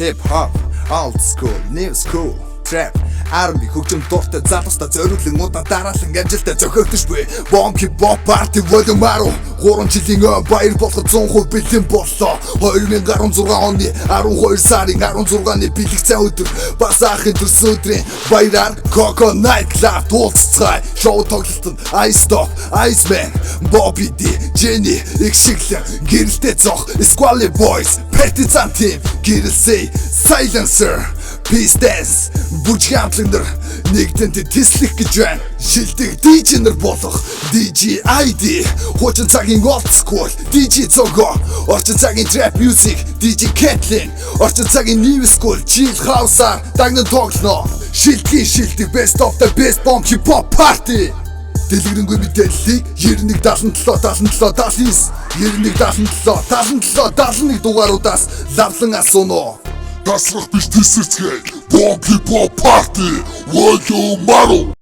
hip hop, old school, new school, trap, R&B хөгжим дуртай залуустай зориулсан удаа дараалан амжилттай зохиогдож буй Bomb Hip Hop Party Volume 10 3 жилийн өн баяр болгох 100% бэлэн боллоо 2016 оны 12 сарын 16-ны бэлэгцээ өдөр бас ахын төрс өдрийн баяраар Coco Night Club туулццай шоу тоглолтод Ice Dog, Iceman, Bobby D, Jenny, X-Shiglэн гэрэлтэй зох Squally Boys, Partizan Team, гэрэлсэй Silencer Peace Dance, Бүжиг хамтлагнар нэгдэнтэй тэслэх гэж байна. Шилдэг DJ нар болох DJ ID, хуучин цагийн old school DJ Zogo, орчин цагийн trap music DJ Kathleen, орчин цагийн new school chill house-аар дагнан тоглоно. Шилдэг best of the best Bomb Hip Hop Party. Дэлгэрэнгүй мэдээллийг 91777779 91777771 дугааруудаас лавлан асууно. Таслах биш тесэрцгээ Bomb Hip Hop Party Volume 10